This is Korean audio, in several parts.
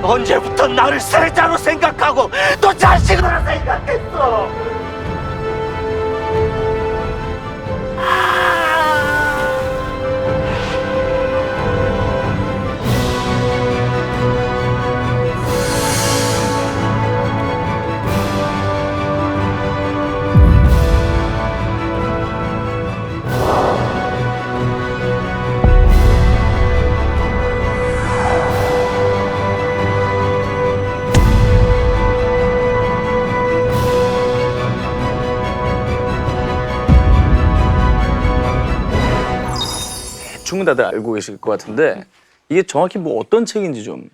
언제부터 나를 세자로 생각하고 또 자식으로 생각했어? 대충은 다들 알고 계실 것 같은데 이게 정확히 뭐 어떤 책인지 좀.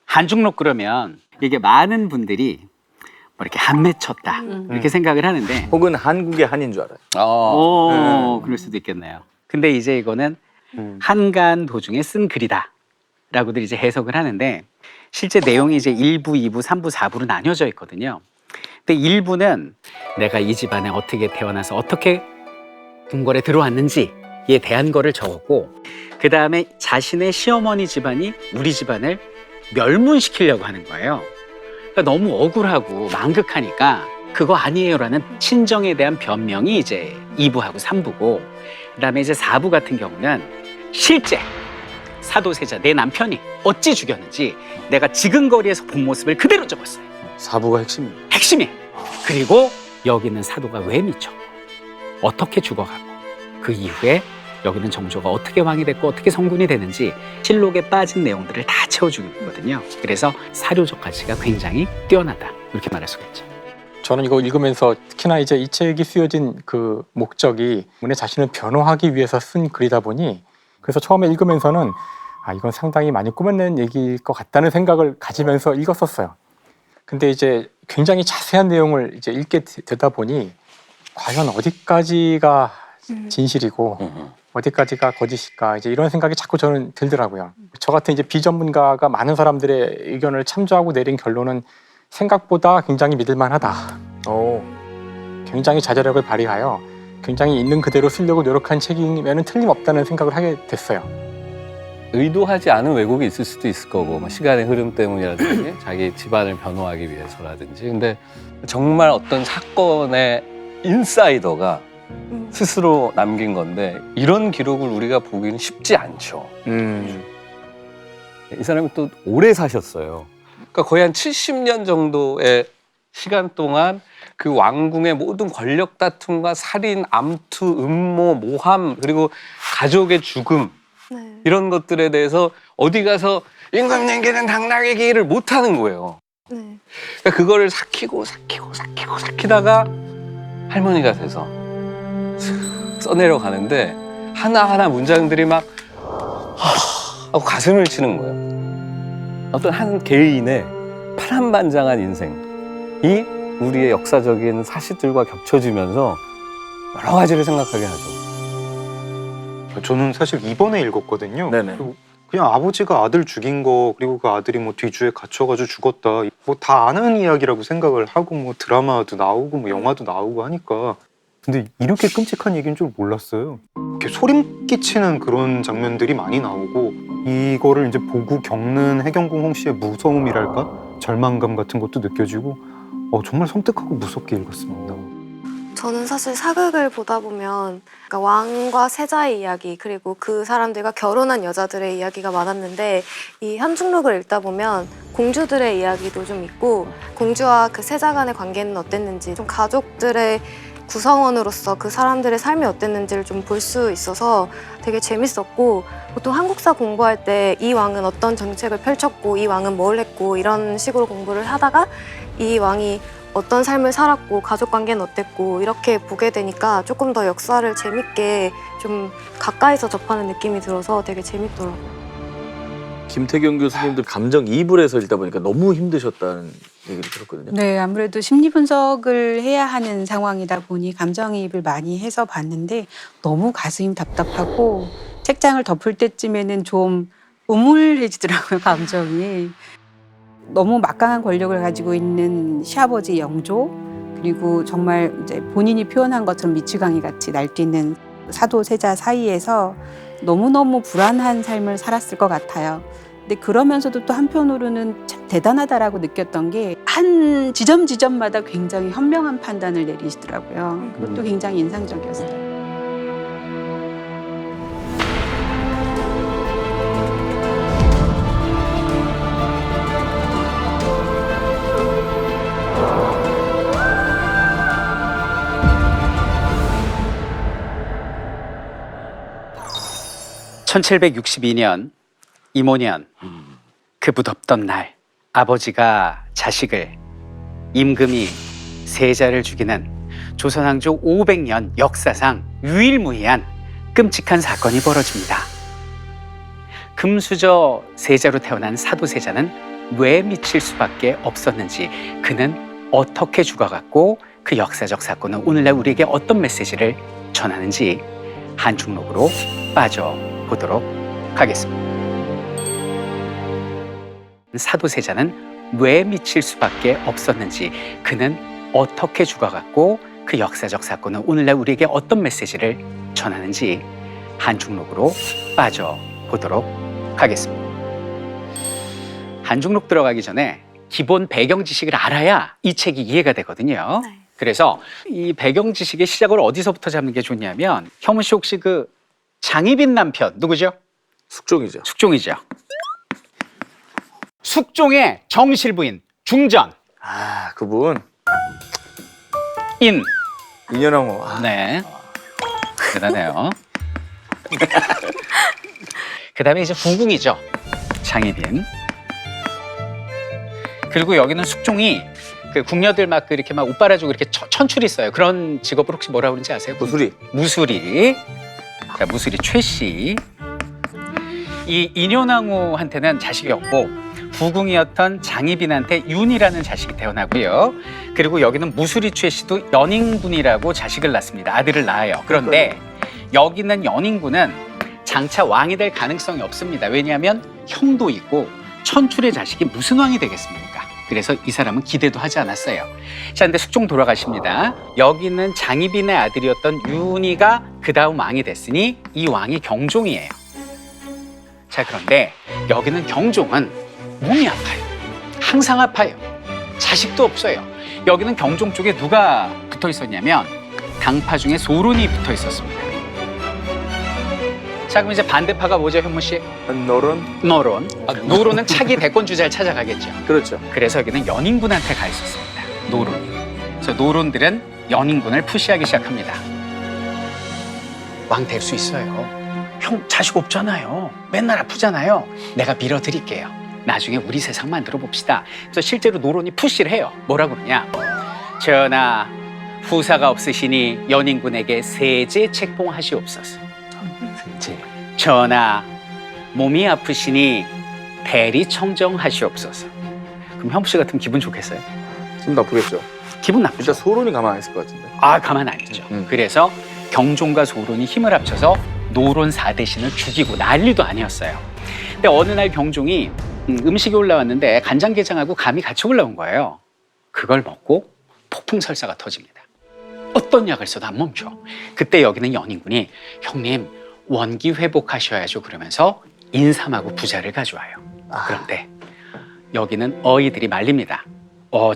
한중록 그러면 이게 많은 분들이 뭐 이렇게 한 맺혔다 이렇게 생각을 하는데 혹은 한국의 한인 줄 알아요. 그럴 수도 있겠네요. 근데 이제 이거는 한간 도중에 쓴 글이다 라고들 이제 해석을 하는데 실제 내용이 이제 1부, 2부, 3부, 4부로 나뉘어져 있거든요. 근데 1부는 내가 이 집안에 어떻게 태어나서 어떻게 궁궐에 들어왔는지에 대한 거를 적었고, 그 다음에 자신의 시어머니 집안이 우리 집안을 멸문시키려고 하는 거예요. 그러니까 너무 억울하고 망극하니까 그거 아니에요라는 친정에 대한 변명이 이제 2부하고 3부고, 그 다음에 이제 4부 같은 경우는 실제 사도세자 내 남편이 어찌 죽였는지 내가 지근거리에서 본 모습을 그대로 적었어요. 4부가 핵심입니다. 핵심이에요. 그리고 여기는 사도가 왜 미쳤고 어떻게 죽어가고 그 이후에 여기는 정조가 어떻게 왕이 됐고 어떻게 성군이 되는지 실록에 빠진 내용들을 다 채워주고 있거든요. 그래서 사료적 가치가 굉장히 뛰어나다 이렇게 말할 수가 있죠. 저는 이거 읽으면서 특히나 이제 이 책이 쓰여진 그 목적이 문의 자신을 변호하기 위해서 쓴 글이다 보니, 그래서 처음에 읽으면서는 이건 상당히 많이 꾸며낸 얘기일 것 같다는 생각을 가지면서 읽었었어요. 근데 이제 굉장히 자세한 내용을 이제 읽게 되다 보니 과연 어디까지가 진실이고 어디까지가 거짓일까, 이제 이런 생각이 자꾸 저는 들더라고요. 저 같은 이제 비전문가가 많은 사람들의 의견을 참조하고 내린 결론은 생각보다 굉장히 믿을만하다. 굉장히 자제력을 발휘하여 굉장히 있는 그대로 쓰려고 노력한 책이면 틀림없다는 생각을 하게 됐어요. 의도하지 않은 왜곡이 있을 수도 있을 거고, 뭐 시간의 흐름 때문이라든지 자기 집안을 변호하기 위해서라든지. 근데 정말 어떤 사건의 인사이더가 스스로 남긴 건데 이런 기록을 우리가 보기는 쉽지 않죠. 이 사람이 또 오래 사셨어요. 그러니까 거의 한 70년 정도의 시간 동안 그 왕궁의 모든 권력 다툼과 살인, 암투, 음모, 모함, 그리고 가족의 죽음, 이런 것들에 대해서 어디 가서 임금님께는 당나귀 기를 못 하는 거예요. 그러니까 그거를 삭히다가 할머니가 돼서 써내려 가는데 하나하나 문장들이 막 하고 가슴을 치는 거예요. 어떤 한 개인의 파란만장한 인생이 우리의 역사적인 사실들과 겹쳐지면서 여러 가지를 생각하게 하죠. 저는 사실 이번에 읽었거든요. 네네. 그냥 아버지가 아들 죽인 거, 그리고 그 아들이 뭐 뒤주에 갇혀가지고 죽었다, 뭐 다 아는 이야기라고 생각을 하고, 뭐 드라마도 나오고 뭐 영화도 나오고 하니까. 근데 이렇게 끔찍한 얘기인 줄 몰랐어요. 이렇게 소름 끼치는 그런 장면들이 많이 나오고, 이거를 이제 보고 겪는 해경궁 홍씨의 무서움이랄까, 절망감 같은 것도 느껴지고, 정말 섬뜩하고 무섭게 읽었습니다. 저는 사실 사극을 보다 보면 그러니까 왕과 세자의 이야기, 그리고 그 사람들과 결혼한 여자들의 이야기가 많았는데, 이 한중록을 읽다 보면 공주들의 이야기도 좀 있고, 공주와 그 세자 간의 관계는 어땠는지, 좀 가족들의 구성원으로서 그 사람들의 삶이 어땠는지를 좀 볼 수 있어서 되게 재밌었고, 보통 한국사 공부할 때 이 왕은 어떤 정책을 펼쳤고 이 왕은 뭘 했고 이런 식으로 공부를 하다가 이 왕이 어떤 삶을 살았고 가족관계는 어땠고 이렇게 보게 되니까 조금 더 역사를 재밌게 좀 가까이서 접하는 느낌이 들어서 되게 재밌더라고요. 김태경 교수님도 감정이입을 해서 읽다 보니까 너무 힘드셨다는 얘기를 들었거든요. 네, 아무래도 심리 분석을 해야 하는 상황이다 보니 감정이입을 많이 해서 봤는데 너무 가슴이 답답하고 책장을 덮을 때쯤에는 좀 우물해지더라고요, 감정이. 너무 막강한 권력을 가지고 있는 시아버지 영조, 그리고 정말 이제 본인이 표현한 것처럼 미치광이 같이 날뛰는 사도 세자 사이에서 너무너무 불안한 삶을 살았을 것 같아요. 근데 그러면서도 또 한편으로는 참 대단하다라고 느꼈던 게 한 지점마다 굉장히 현명한 판단을 내리시더라고요. 그것도 굉장히 인상적이었어요. (1762년) 임오년 그 무덥던 날 아버지가 자식을 임금이 세자를 죽이는 조선 왕조 500년 역사상 유일무이한 끔찍한 사건이 벌어집니다. 금수저 세자로 태어난 사도세자는 왜 미칠 수밖에 없었는지, 그는 어떻게 죽어갔고 그 역사적 사건은 오늘날 우리에게 어떤 메시지를 전하는지 한중록으로 빠져보도록 하겠습니다. 사도세자는 왜 미칠 수밖에 없었는지, 그는 어떻게 죽어갔고 그 역사적 사건은 오늘날 우리에게 어떤 메시지를 전하는지 한중록으로 빠져보도록 하겠습니다. 한중록 들어가기 전에 기본 배경 지식을 알아야 이 책이 이해가 되거든요. 네. 그래서 이 배경 지식의 시작을 어디서부터 잡는 게 좋냐면, 형문 씨 혹시 그 장희빈 남편 누구죠? 숙종이죠. 숙종이죠. 숙종의 정실부인 중전 아, 그분 인. 인연왕후. 아, 네. 대단해요. 그 다음에 이제 후궁이죠. 장희빈. 그리고 여기는 숙종이 그 궁녀들 막 이렇게 막 옷 빨아주고 이렇게 천출이 있어요. 그런 직업을 혹시 뭐라고 그러는지 아세요? 무수리. 무수리. 자, 무수리 최 씨. 이 인현왕후한테는 자식이 없고 후궁이었던 장희빈한테 윤이라는 자식이 태어나고요. 그리고 여기는 무수리 최 씨도 연인군이라고 자식을 낳습니다. 아들을 낳아요. 그런데 여기는 연인군은 장차 왕이 될 가능성이 없습니다. 왜냐하면 형도 있고 천출의 자식이 무슨 왕이 되겠습니까? 그래서 이 사람은 기대도 하지 않았어요. 자, 근데 숙종 돌아가십니다. 여기는 장희빈의 아들이었던 윤희가 그 다음 왕이 됐으니 이 왕이 경종이에요. 자, 그런데 여기는 경종은 몸이 아파요. 항상 아파요. 자식도 없어요. 여기는 경종 쪽에 누가 붙어 있었냐면 당파 중에 소론이 붙어 있었습니다. 자, 그럼 이제 반대파가 뭐죠, 현무 씨? 노론. 노론. 노론은 차기 대권 주자를 찾아가겠죠. 그렇죠. 그래서 여기는 연인군한테 가 있었습니다. 노론이. 그래서 노론들은 연인군을 푸시하기 시작합니다. 왕 될 수 있어요. 형 자식 없잖아요. 맨날 아프잖아요. 내가 밀어드릴게요. 나중에 우리 세상 만들어 봅시다. 그래서 실제로 노론이 푸시를 해요. 뭐라고 그러냐? 전하, 후사가 없으시니 연인군에게 세제 책봉하시옵소서. 세제. 전하, 몸이 아프시니 대리 청정하시옵소서. 그럼 현무 씨 같으면 기분 좋겠어요? 좀 나쁘겠죠. 기분 나쁘죠? 진짜 소론이 가만 안 있을 것 같은데. 아, 가만 안 있죠. 그래서 경종과 소론이 힘을 합쳐서 노론 4대신을 죽이고 난리도 아니었어요. 근데 어느 날 경종이 음식이 올라왔는데 간장게장하고 감이 같이 올라온 거예요. 그걸 먹고 폭풍설사가 터집니다. 어떤 약을 써도 안 멈춰. 그때 여기는 연인군이 형님 원기 회복하셔야죠 그러면서 인삼하고 부자를 가져와요. 그런데 여기는 어이들이 말립니다.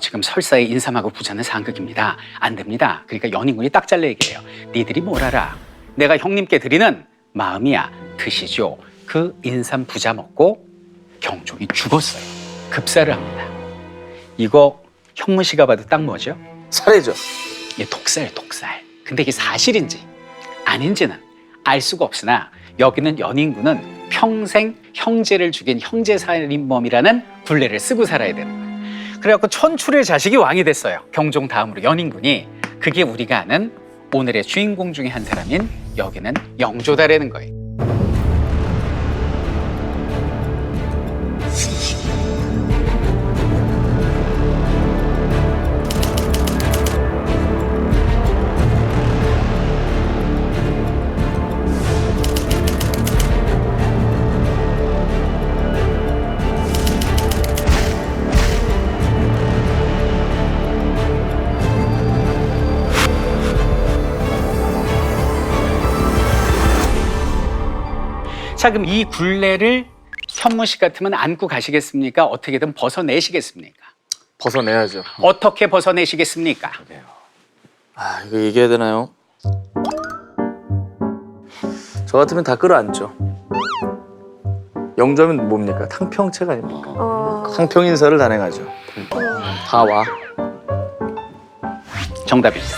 지금 설사에 인삼하고 부자는 상극입니다. 안 됩니다. 그러니까 연인군이 딱 잘라 얘기해요. 니들이 뭘 알아? 내가 형님께 드리는 마음이야. 드시죠. 그 인삼 부자 먹고 경종이 죽었어요. 급사를 합니다. 이거 현무 씨가 봐도 딱 뭐죠? 살해죠. 이게 독사예요, 독살. 근데 이게 사실인지 아닌지는 알 수가 없으나 여기는 연인군은 평생 형제를 죽인 형제살인범이라는 굴레를 쓰고 살아야 되는 거예요. 그래갖고 천출의 자식이 왕이 됐어요. 경종 다음으로 연인군이. 그게 우리가 아는 오늘의 주인공 중에 한 사람인 여기는 영조다라는 거예요. 자, 그럼 이 굴레를 현무 씨 같으면 안고 가시겠습니까? 어떻게든 벗어내시겠습니까? 벗어내야죠. 어떻게 벗어내시겠습니까? 아, 이거 얘기해야 되나요? 저 같으면 다 끌어안죠. 영조하면 뭡니까? 탕평책 아닙니까? 탕평 인사를 단행하죠. 다 와. 정답입니다.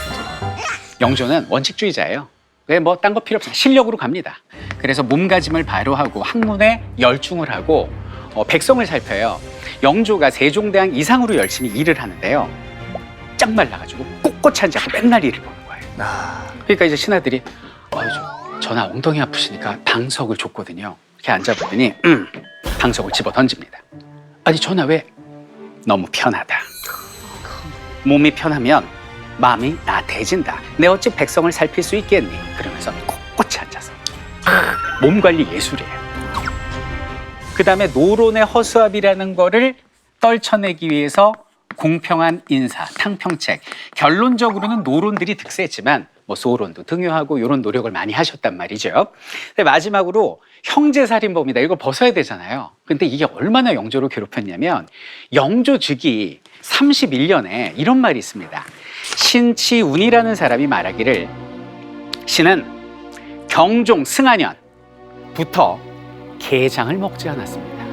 영조는 원칙주의자예요. 왜 뭐 딴 거 필요 없어요. 실력으로 갑니다. 그래서 몸가짐을 바로하고 학문에 열중을 하고 백성을 살펴요. 영조가 세종대왕 이상으로 열심히 일을 하는데요. 쫙 말라가지고 꼿꼿이 앉지 않고 맨날 일을 보는 거예요. 그러니까 이제 신하들이 전하 엉덩이 아프시니까 방석을 줬거든요. 이렇게 앉아보더니 방석을 집어 던집니다. 아니 전하 왜? 너무 편하다. 몸이 편하면 마음이 나태해진다. 내 어찌 백성을 살필 수 있겠니? 그러면서 꼿꼿이 앉아서 몸 관리 예술이에요. 그 다음에 노론의 허수아비라는 거를 떨쳐내기 위해서 공평한 인사, 탕평책. 결론적으로는 노론들이 득세했지만 뭐 소론도 등용하고 이런 노력을 많이 하셨단 말이죠. 근데 마지막으로 형제살인범이다. 이거 벗어야 되잖아요. 근데 이게 얼마나 영조를 괴롭혔냐면 영조 즉위 31년에 이런 말이 있습니다. 신치운이라는 사람이 말하기를 신은 경종 승하년부터 게장을 먹지 않았습니다.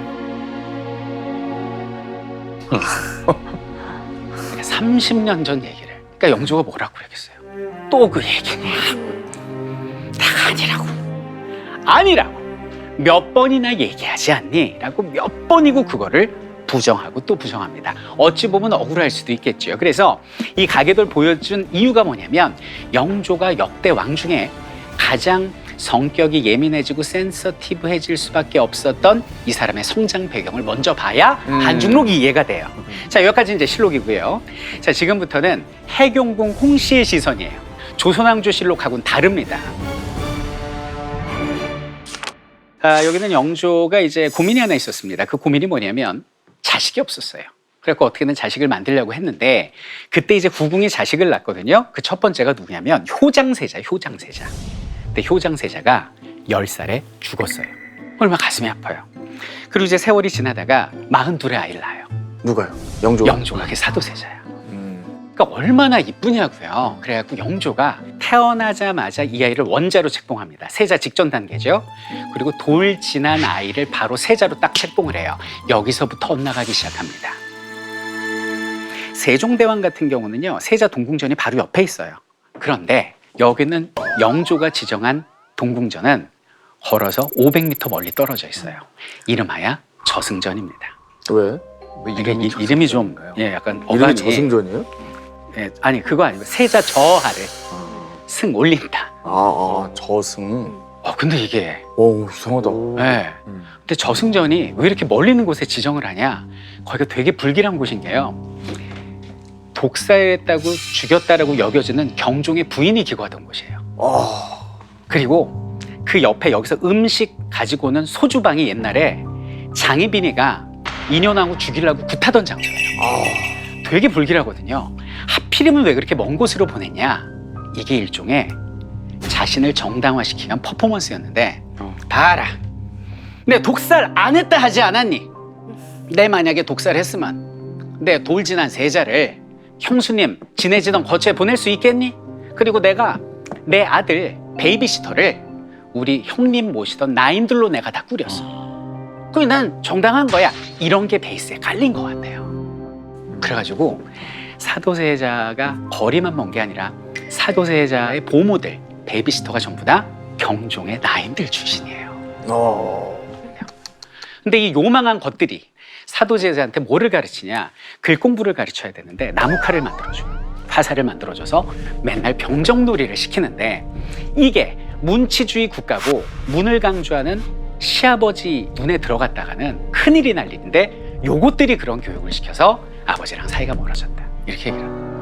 30년 전 얘기를. 그러니까 영조가 뭐라고 그랬겠어요? 또 그 얘기냐? 다 아니라고. 몇 번이나 얘기하지 않니? 라고 몇 번이고 그거를 부정하고 또 부정합니다. 어찌 보면 억울할 수도 있겠죠. 그래서 이 가계도를 보여준 이유가 뭐냐면 영조가 역대 왕 중에 가장 성격이 예민해지고 센서티브해질 수밖에 없었던 이 사람의 성장 배경을 먼저 봐야 한중록이 이해가 돼요. 자, 여기까지 이제 실록이고요. 자, 지금부터는 해경궁 홍씨의 시선이에요. 조선왕조실록하고는 다릅니다. 여기는 영조가 이제 고민이 하나 있었습니다. 그 고민이 뭐냐면 자식이 없었어요. 그래서 어떻게든 자식을 만들려고 했는데 그때 이제 구궁이 자식을 낳거든요. 그 첫 번째가 누구냐면 효장세자. 근데 효장세자가 10살에 죽었어요. 얼마나 가슴이 아파요. 그리고 이제 세월이 지나다가 42의 아이를 낳아요. 누가요? 영조가? 영조가 그게 사도세자야. 그러니까 얼마나 이쁘냐고요. 그래갖고 영조가 태어나자마자 이 아이를 원자로 책봉합니다. 세자 직전 단계죠. 그리고 돌 지난 아이를 바로 세자로 딱 책봉을 해요. 여기서부터 엇나가기 시작합니다. 세종대왕 같은 경우는요, 세자 동궁전이 바로 옆에 있어요. 그런데 여기는 영조가 지정한 동궁전은 걸어서 500m 멀리 떨어져 있어요. 이름하여 저승전입니다. 왜? 이게 이름이 좀 약간 이름이 어감이 저승전이에요? 아니 그거 아니고 세자 저하를 승 올린다. 저승. 근데 이게 오, 이상하다. 근데 저승전이 왜 이렇게 멀리 있는 곳에 지정을 하냐? 거기가 되게 불길한 곳인 게요. 독살했다고 죽였다라고 여겨지는 경종의 부인이 기거하던 곳이에요. 그리고 그 옆에 여기서 음식 가지고 오는 소주방이 옛날에 장희빈이가 인연하고 죽이려고 굿하던 장소예요. 되게 불길하거든요. 하필이면 왜 그렇게 먼 곳으로 보냈냐? 이게 일종의 자신을 정당화시키기 위한 퍼포먼스였는데 봐라. 내 독살 안 했다 하지 않았니? 내 만약에 독살했으면 내 돌진한 세자를 형수님 지내지던 거처에 보낼 수 있겠니? 그리고 내가 내 아들 베이비시터를 우리 형님 모시던 나인들로 내가 다 꾸렸어. 그게 난 정당한 거야. 이런 게 베이스에 깔린 것 같아요. 그래가지고 사도세자가 거리만 먼 게 아니라 사도세자의 보모들 베이비시터가 전부 다 경종의 나인들 출신이에요. 근데 이 요망한 것들이 사도세자한테 뭐를 가르치냐? 글 공부를 가르쳐야 되는데 나무칼을 만들어주고 화살을 만들어줘서 맨날 병정놀이를 시키는데 이게 문치주의 국가고 문을 강조하는 시아버지 눈에 들어갔다가는 큰일이 날 일인데 요것들이 그런 교육을 시켜서 아버지랑 사이가 멀어졌다. 이렇게 얘기를 합니다.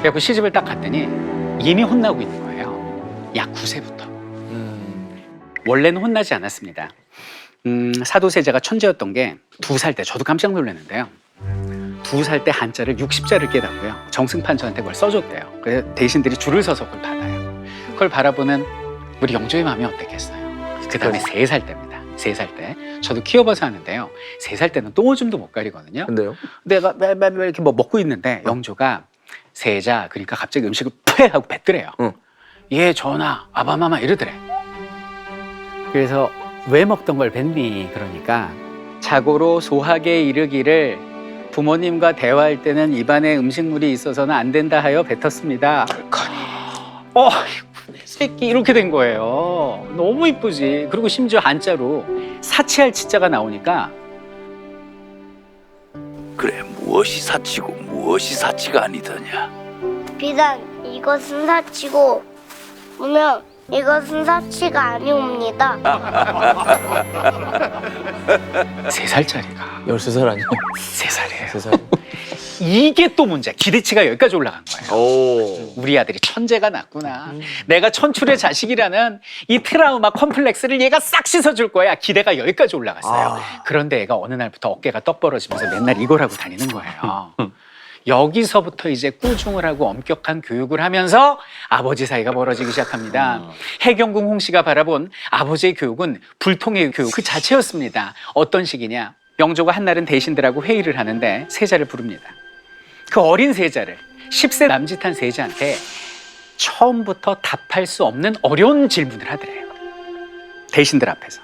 그래갖고 시집을 딱 갔더니 이미 혼나고 있는 거예요. 약 9세부터. 원래는 혼나지 않았습니다. 사도세자가 천재였던 게 2살 때, 저도 깜짝 놀랐는데요. 2살 때 한자를 60자를 깨닫고요. 정승판 저한테 그걸 써줬대요. 그래서 대신들이 줄을 서서 그걸 받아요. 그걸 바라보는 우리 영조의 마음이 어땠겠어요? 그 다음에 3살 때입니다. 3살 때. 저도 키워봐서 하는데요. 3살 때는 똥오줌도 못 가리거든요. 근데요? 내가 이렇게 뭐 먹고 있는데 영조가 세자, 그러니까 갑자기 음식을 푸 하고 뱉더래요. 예, 전하, 아바마마 이러더래. 그래서 왜 먹던 걸 뱉니? 그러니까 자고로 소학에 이르기를 부모님과 대화할 때는 입안에 음식물이 있어서는 안 된다 하여 뱉었습니다. 내 새끼 이렇게 된 거예요. 너무 이쁘지. 그리고 심지어 한자로 사치할 치자가 나오니까 그래 무엇이 사치고 무엇이 사치가 아니더냐. 비단 이것은 사치고 보면 이것은 사치가 아니옵니다. 3살짜리가 13살 아니에요? 3살이에요. 3살. 이게 또 문제. 기대치가 여기까지 올라간 거예요. 오. 우리 아들이 천재가 났구나. 내가 천출의 자식이라는 이 트라우마 컴플렉스를 얘가 싹 씻어줄 거야. 기대가 여기까지 올라갔어요. 그런데 얘가 어느 날부터 어깨가 떡 벌어지면서 맨날 이걸 하고 다니는 거예요. 여기서부터 이제 꾸중을 하고 엄격한 교육을 하면서 아버지 사이가 벌어지기 시작합니다. 해경궁 홍씨가 바라본 아버지의 교육은 불통의 교육 그 자체였습니다. 어떤 식이냐. 영조가 한날은 대신들하고 회의를 하는데 세자를 부릅니다. 그 어린 세자를 10세 남짓한 세자한테 처음부터 답할 수 없는 어려운 질문을 하더래요. 대신들 앞에서.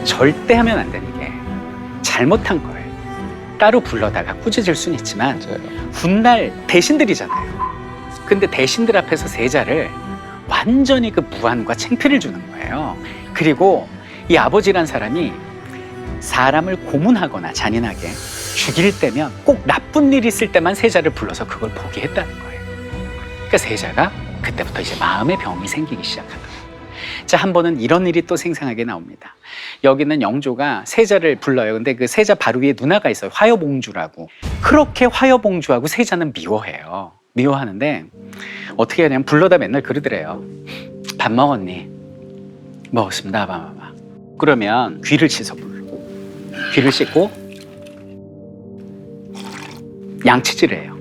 절대 하면 안 되는 게 잘못한 걸 따로 불러다가 꾸짖을 수는 있지만 훗날 대신들이잖아요. 근데 대신들 앞에서 세자를 완전히 그 무안과 창피를 주는 거예요. 그리고 이 아버지란 사람이 사람을 고문하거나 잔인하게 죽일 때면 꼭 나쁜 일 있을 때만 세자를 불러서 그걸 보게 했다는 거예요. 그러니까 세자가 그때부터 이제 마음의 병이 생기기 시작하는 거예요. 자, 한 번은 이런 일이 또 생생하게 나옵니다. 여기는 영조가 세자를 불러요. 근데 그 세자 바로 위에 누나가 있어요. 화여봉주라고. 그렇게 화여봉주하고 세자는 미워해요. 미워하는데 어떻게 하냐면 불러다 맨날 그러더래요. 밥 먹었니? 먹었습니다. 봐봐봐. 그러면 귀를 씻어 불러. 귀를 씻고 양치질을 해요.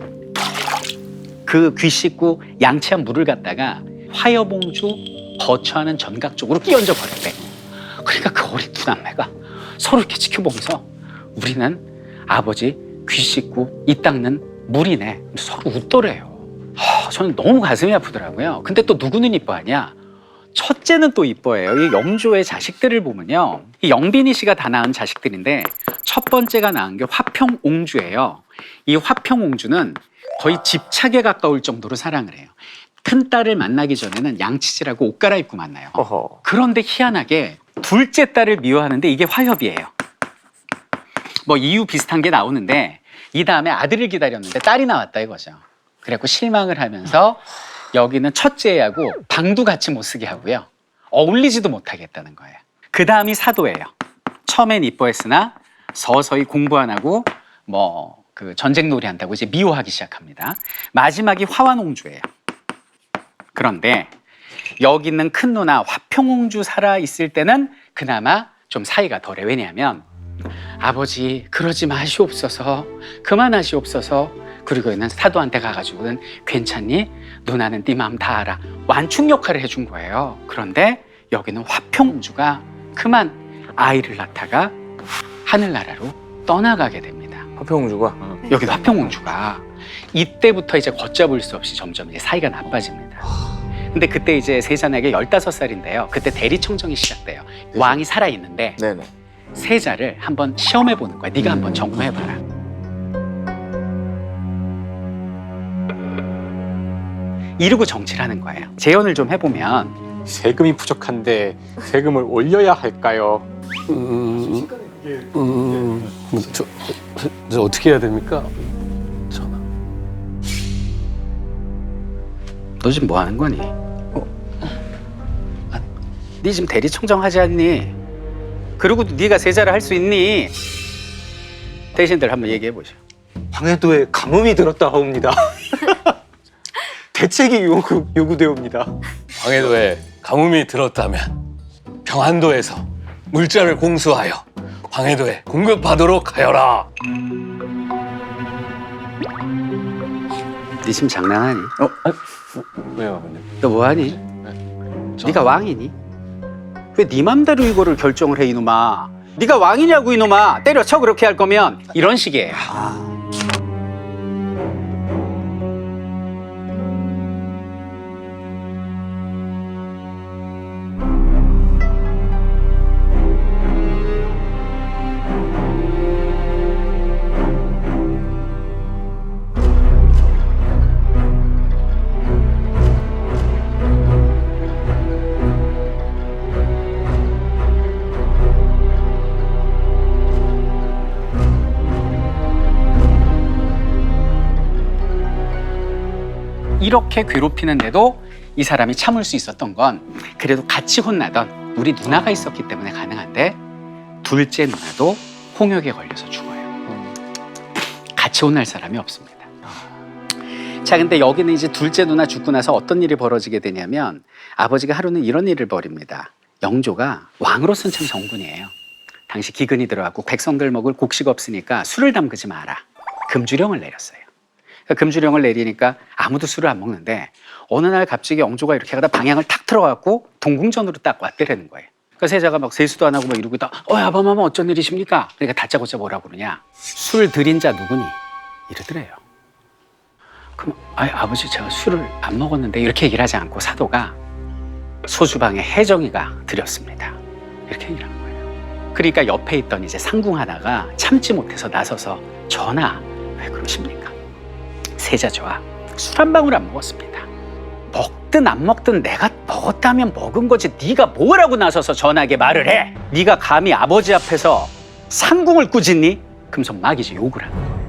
그 귀 씻고 양치한 물을 갖다가 화여봉주 거처하는 전각 쪽으로 끼얹어 버렸대. 그러니까 그 어린 두 남매가 서로 이렇게 지켜보면서 우리는 아버지 귀 씻고 이 닦는 물이네. 서로 웃더래요. 저는 너무 가슴이 아프더라고요. 근데 또 누구는 이뻐하냐? 첫째는 또 이뻐해요. 이 영조의 자식들을 보면요. 이 영빈이 씨가 다 낳은 자식들인데 첫 번째가 낳은 게 화평옹주예요. 이 화평옹주는 거의 집착에 가까울 정도로 사랑을 해요. 큰 딸을 만나기 전에는 양치질하고 옷 갈아입고 만나요. 그런데 희한하게 둘째 딸을 미워하는데 이게 화협이에요. 뭐 이유 비슷한 게 나오는데 이 다음에 아들을 기다렸는데 딸이 나왔다 이거죠. 그래갖고 실망을 하면서 여기는 첫째하고 방도 같이 못 쓰게 하고요. 어울리지도 못하게 했다는 거예요. 그 다음이 사도예요. 처음엔 이뻐했으나 서서히 공부 안 하고 뭐 그 전쟁놀이 한다고 이제 미워하기 시작합니다. 마지막이 화완옹주예요. 그런데 여기 있는 큰 누나 화평옹주 살아 있을 때는 그나마 좀 사이가 덜해. 왜냐하면 아버지 그러지 마시옵소서, 그만하시옵소서. 그리고 얘는 사도한테 가가지고는 괜찮니? 누나는 네 마음 다 알아. 완충 역할을 해준 거예요. 그런데 여기는 화평옹주가 그만 아이를 낳다가 하늘나라로 떠나가게 됩니다. 화평옹주가? 여기도 화평옹주가 이때부터 이제 걷잡을 수 없이 점점 이제 사이가 나빠집니다. 근데 그때 이제 세자에게 15살인데요. 그때 대리청정이 시작돼요. 왕이 살아있는데 네네. 세자를 한번 시험해 보는 거야. 네가 한번 정모해 봐라. 이러고 정치를 하는 거예요. 재연을 좀 해보면 세금이 부족한데 세금을 올려야 할까요? 저 어떻게 해야 됩니까? 전화. 너 지금 뭐 하는 거니? 네 지금 대리청정 하지 않니? 그러고도 네가 세자를 할 수 있니? 대신들 한번 얘기해 보시오. 황해도에 가뭄이 들었다 하옵니다. 대책이 요구되옵니다. 황해도에 가뭄이 들었다면 평안도에서 물자를 공수하여 황해도에 공급하도록 하여라. 네 지금 장난하니? 왜요, 아버님? 너 뭐하니? 네가 왕이니? 왜 네 맘대로 이거를 결정을 해 이놈아? 네가 왕이냐고 이놈아. 때려쳐 그렇게 할 거면. 이런 식이에요. 이렇게 괴롭히는데도 이 사람이 참을 수 있었던 건 그래도 같이 혼나던 우리 누나가 있었기 때문에 가능한데 둘째 누나도 홍역에 걸려서 죽어요. 같이 혼날 사람이 없습니다. 자, 근데 여기는 이제 둘째 누나 죽고 나서 어떤 일이 벌어지게 되냐면 아버지가 하루는 이런 일을 벌입니다. 영조가 왕으로서는 참 정군이에요. 당시 기근이 들어왔고 백성들 먹을 곡식 없으니까 술을 담그지 마라. 금주령을 내렸어요. 그러니까 금주령을 내리니까 아무도 술을 안 먹는데 어느 날 갑자기 영조가 이렇게 하다 방향을 탁 틀어갖고 동궁전으로 딱 왔대라는 거예요. 그러니까 세자가 막 세수도 안 하고 막 이러고 있다. 아바마마 어쩐 일이십니까? 그러니까 다짜고짜 뭐라고 그러냐. 술 들인 자 누구니? 이러더래요. 그럼 아버지 제가 술을 안 먹었는데 이렇게 얘기를 하지 않고 사도가 소주방에 혜정이가 드렸습니다. 이렇게 얘기를 한 거예요. 그러니까 옆에 있던 이제 상궁 하나가 참지 못해서 나서서 전하 왜 그러십니까? 세자저하 술 한 방울 안 먹었습니다. 먹든 안 먹든 내가 먹었다면 먹은 거지 네가 뭐라고 나서서 전하게 말을 해? 네가 감히 아버지 앞에서 상궁을 꾸짖니? 금속 막 이제 욕을 하는 거예요.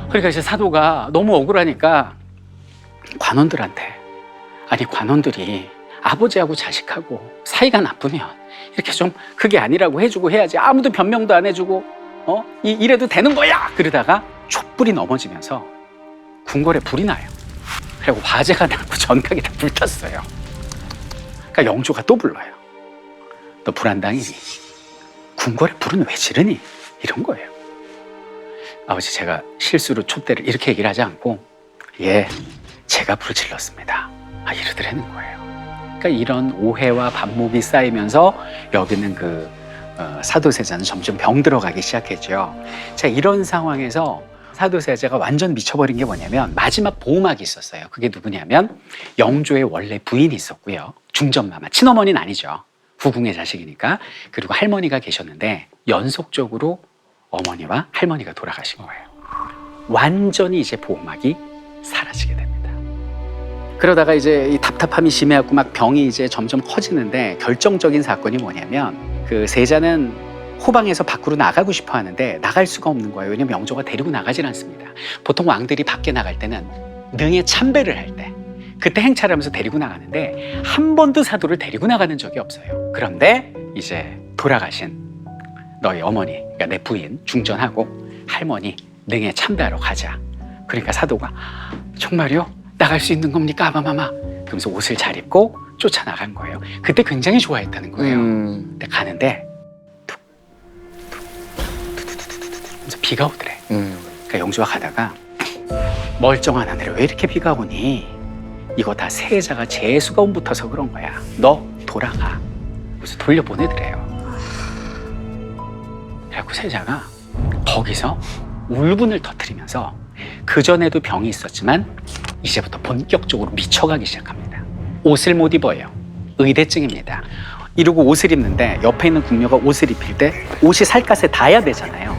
그러니까 이제 사도가 너무 억울하니까 관원들한테 관원들이 아버지하고 자식하고 사이가 나쁘면 이렇게 좀 그게 아니라고 해주고 해야지 아무도 변명도 안 해주고 이래도 되는 거야 그러다가 촛불이 넘어지면서 궁궐에 불이 나요. 그리고 화재가 나고 전각이 다 불탔어요. 그러니까 영조가 또 불러요. 너 불안당이니? 궁궐에 불은 왜 지르니? 이런 거예요. 아버지 제가 실수로 촛대를 이렇게 얘기를 하지 않고 예 제가 불을 질렀습니다. 이러더라는 거예요. 그러니까 이런 오해와 반목이 쌓이면서 여기는 그 사도세자는 점점 병들어가기 시작했죠. 자, 이런 상황에서 사도세자가 완전 미쳐버린 게 뭐냐면 마지막 보호막이 있었어요. 그게 누구냐면 영조의 원래 부인이 있었고요. 중전마마, 친어머니는 아니죠. 후궁의 자식이니까. 그리고 할머니가 계셨는데 연속적으로 어머니와 할머니가 돌아가신 거예요. 완전히 이제 보호막이 사라지게 됩니다. 그러다가 이제 이 답답함이 심해갖고 막 병이 이제 점점 커지는데 결정적인 사건이 뭐냐면 그 세자는 호방에서 밖으로 나가고 싶어 하는데 나갈 수가 없는 거예요. 왜냐면 영조가 데리고 나가질 않습니다. 보통 왕들이 밖에 나갈 때는 능에 참배를 할 때 그때 행차를 하면서 데리고 나가는데 한 번도 사도를 데리고 나가는 적이 없어요. 그런데 이제 돌아가신 너희 어머니, 그러니까 내 부인 중전하고 할머니 능에 참배하러 가자. 그러니까 사도가 정말요? 나갈 수 있는 겁니까? 아바마마. 그러면서 옷을 잘 입고 쫓아나간 거예요. 그때 굉장히 좋아했다는 거예요. 근데 가는데 그래서 비가 오더래. 그러니까 영조가 가다가 멀쩡한 하늘에 왜 이렇게 비가 오니? 이거 다 세자가 재수가 온 붙어서 그런 거야. 너 돌아가. 그래서 돌려보내더래요. 그래갖고 세자가 거기서 울분을 터뜨리면서 그전에도 병이 있었지만 이제부터 본격적으로 미쳐가기 시작합니다. 옷을 못 입어요. 의대증입니다. 이러고 옷을 입는데 옆에 있는 궁녀가 옷을 입힐 때 옷이 살갗에 닿아야 되잖아요.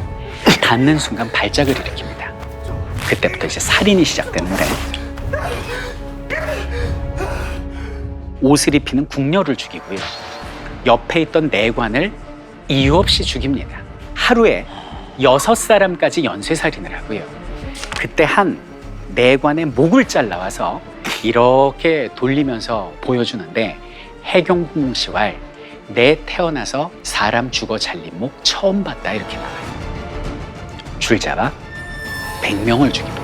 닿는 순간 발작을 일으킵니다. 그때부터 이제 살인이 시작되는데 옷을 입히는 궁녀를 죽이고요. 옆에 있던 내관을 이유 없이 죽입니다. 하루에 6사람까지 연쇄살인을 하고요. 그때 한 내관의 목을 잘라와서 이렇게 돌리면서 보여주는데 해경궁 씨왈 내 태어나서 사람 죽어 잘린 목 처음 봤다 이렇게 나와요. 줄잡아 100명을 죽입니다.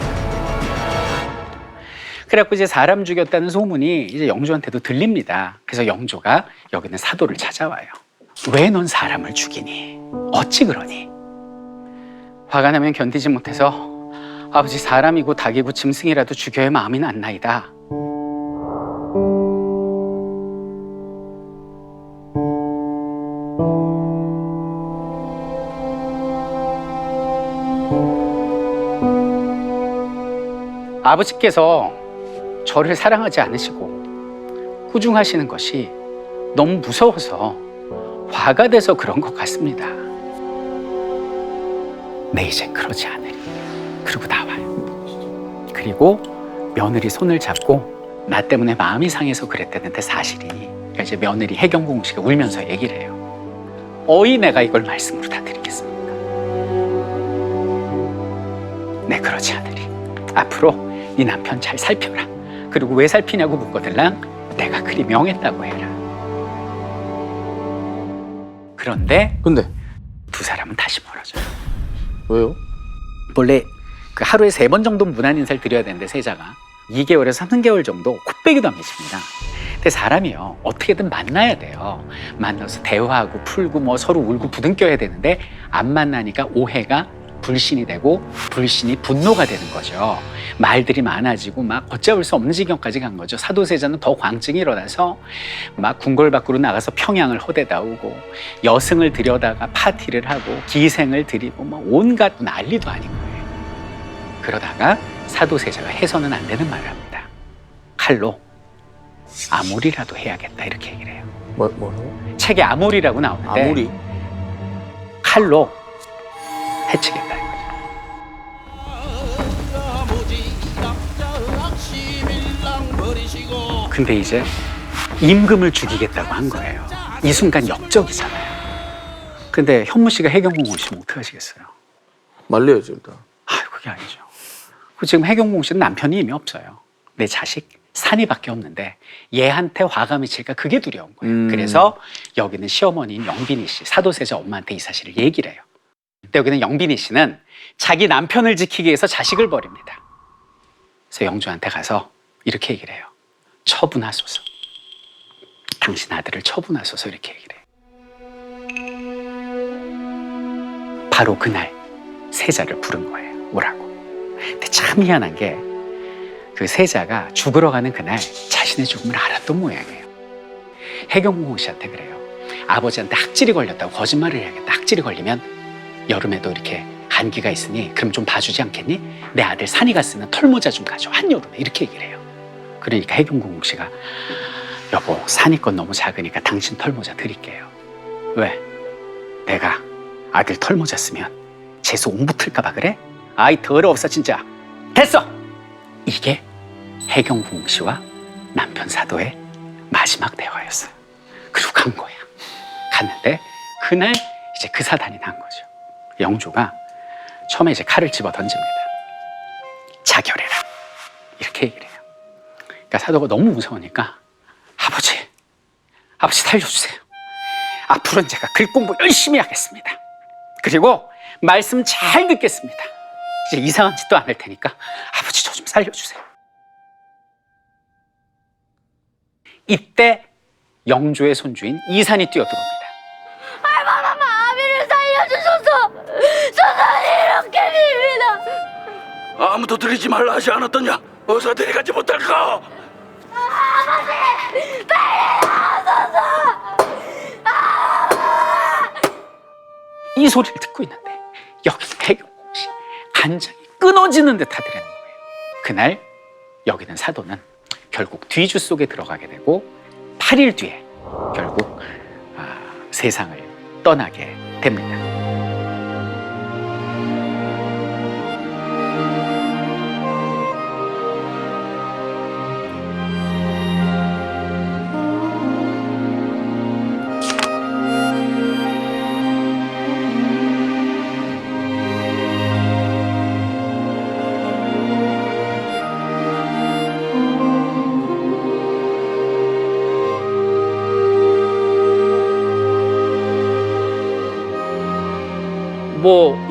그래갖고 이제 사람 죽였다는 소문이 이제 영조한테도 들립니다. 그래서 영조가 여기는 사도를 찾아와요. 왜 넌 사람을 죽이니? 어찌 그러니? 화가 나면 견디지 못해서 아버지 사람이고 닭이고 짐승이라도 죽여야 마음이 났나이다. 아버지께서 저를 사랑하지 않으시고 꾸중하시는 것이 너무 무서워서 화가 돼서 그런 것 같습니다. 네, 이제 그러지 않으리. 그리고 나와요. 그리고 며느리 손을 잡고 나 때문에 마음이 상해서 그랬다는데 사실이. 그러니까 이제 며느리 해경궁 씨가 울면서 얘기를 해요. 어이 내가 이걸 말씀으로 다 드리겠습니까? 네, 그러지 않으리. 앞으로 네 남편 잘 살펴라. 그리고 왜 살피냐고 묻거들랑 내가 그리 명했다고 해라. 그런데 근데 두 사람은 다시 멀어져요. 왜요? 원래 그 하루에 3번 정도 문안 인사를 드려야 되는데 세자가 2개월에서 3개월 정도 코빼기도 안 미칩니다. 근데 사람이요 어떻게든 만나야 돼요. 만나서 대화하고 풀고 뭐 서로 울고 부둥켜야 되는데 안 만나니까 오해가 불신이 되고 불신이 분노가 되는 거죠. 말들이 많아지고 막 걷잡을 수 없는 지경까지 간 거죠. 사도세자는 더 광증이 일어나서 막 궁궐 밖으로 나가서 평양을 허대다 오고 여승을 들여다가 파티를 하고 기생을 들이고 뭐 온갖 난리도 아닌 거예요. 그러다가 사도세자가 해서는 안 되는 말을 합니다. 칼로 아무리라도 해야겠다 이렇게 얘기를 해요. 뭐라고? 책에 아무리라고 나오는데 아무리? 칼로 해치겠다 이거죠. 근데 이제 임금을 죽이겠다고 한 거예요. 이 순간 역적이잖아요. 근데 현무 씨가 해경궁 오시면 어떡하시겠어요? 말려야죠 일단. 그게 아니죠. 지금 해경궁 씨는 남편이 이미 없어요. 내 자식 산이밖에 없는데 얘한테 화가 미칠까 그게 두려운 거예요. 그래서 여기는 시어머니인 영빈이 씨, 사도세자 엄마한테 이 사실을 얘기를 해요. 근데 여기는 영빈이 씨는 자기 남편을 지키기 위해서 자식을 버립니다. 그래서 영조한테 가서 이렇게 얘기를 해요. 처분하소서. 당신 아들을 처분하소서 이렇게 얘기를 해요. 바로 그날 세자를 부른 거예요. 오라고. 근데 참 희한한 게 그 세자가 죽으러 가는 그날 자신의 죽음을 알았던 모양이에요. 해경궁 씨한테 그래요. 아버지한테 학질이 걸렸다고 거짓말을 해야겠다. 학질이 걸리면 여름에도 이렇게 감기가 있으니 그럼 좀 봐주지 않겠니? 내 아들 산이가 쓰는 털모자 좀 가져. 한여름에 이렇게 얘기를 해요. 그러니까 해경궁 씨가 여보 산이 건 너무 작으니까 당신 털모자 드릴게요. 왜? 내가 아들 털모자 쓰면 재수 옹 붙을까 봐 그래? 아이 더러웠어 진짜. 됐어! 이게 해경궁 씨와 남편 사도의 마지막 대화였어요. 그리고 간 거야. 갔는데 그날 이제 그 사단이 난 거죠. 영조가 처음에 이제 칼을 집어 던집니다. 자결해라. 이렇게 얘기를 해요. 그러니까 사도가 너무 무서우니까 아버지 살려주세요. 앞으로는 제가 글 공부 열심히 하겠습니다. 그리고 말씀 잘 듣겠습니다. 이제 이상한 짓도 안 할 테니까 아버지 저 좀 살려주세요. 이때 영조의 손주인 이산이 뛰어들어옵니다. 아비를 살려주소서. 저는 이렇게 빕니다. 아무도 들이지 말라 하지 않았더냐? 어서 데려가지 못할까? 아버지 빨리 나와소서. 이 소리를 듣고 있는데 여기 해경공시 간장이 끊어지는 듯 하더라는 거예요. 그날 여기는 사도는 결국 뒤주 속에 들어가게 되고 8일 뒤에 결국 세상을 떠나게 됩니다.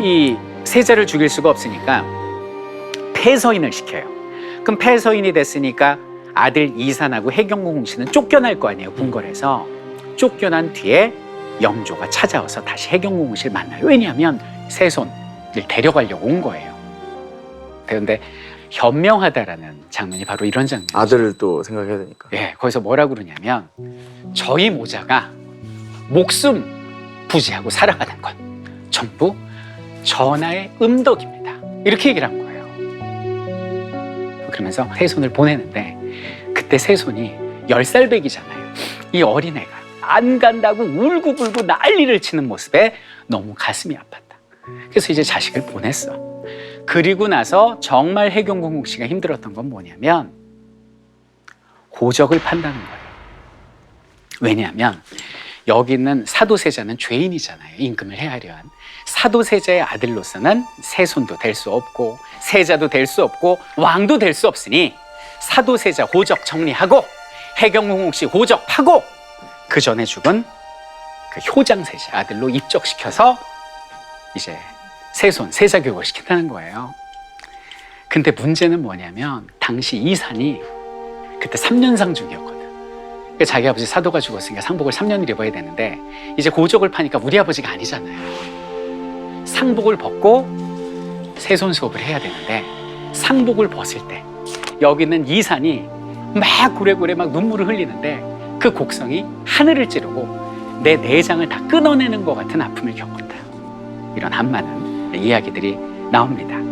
이 세자를 죽일 수가 없으니까 폐서인을 시켜요. 그럼 폐서인이 됐으니까 아들 이산하고 해경궁 씨는 쫓겨날 거 아니에요, 궁궐에서. 쫓겨난 뒤에 영조가 찾아와서 다시 해경궁 씨를 만나요. 왜냐하면 세손을 데려가려고 온 거예요. 그런데 현명하다라는 장면이 바로 이런 장면이죠. 아들을 또 생각해야 되니까. 예, 거기서 뭐라고 그러냐면 저희 모자가 목숨 부지하고 살아가는 건 전부 전하의 음덕입니다. 이렇게 얘기를 한 거예요. 그러면서 세손을 보내는데 그때 세손이 10살배기잖아요. 이 어린애가 안 간다고 울고불고 난리를 치는 모습에 너무 가슴이 아팠다. 그래서 이제 자식을 보냈어. 그리고 나서 정말 해경궁 씨가 힘들었던 건 뭐냐면 호적을 판다는 거예요. 왜냐하면 여기 있는 사도세자는 죄인이잖아요. 임금을 헤아려 한. 사도세자의 아들로서는 세손도 될 수 없고 세자도 될 수 없고 왕도 될 수 없으니 사도세자 호적 정리하고 해경궁 씨 호적 파고 그 전에 죽은 그 효장세자 아들로 입적시켜서 이제 세손 세자 교육을 시킨다는 거예요. 근데 문제는 뭐냐면 당시 이산이 그때 3년상 중이었거든. 자기 아버지 사도가 죽었으니까 상복을 3년을 입어야 되는데 이제 고적을 파니까 우리 아버지가 아니잖아요. 상복을 벗고 세손 수업을 해야 되는데 상복을 벗을 때 여기 있는 이산이 막 고래고래 막 눈물을 흘리는데 그 곡성이 하늘을 찌르고 내 내장을 다 끊어내는 것 같은 아픔을 겪었다. 이런 한많은 이야기들이 나옵니다.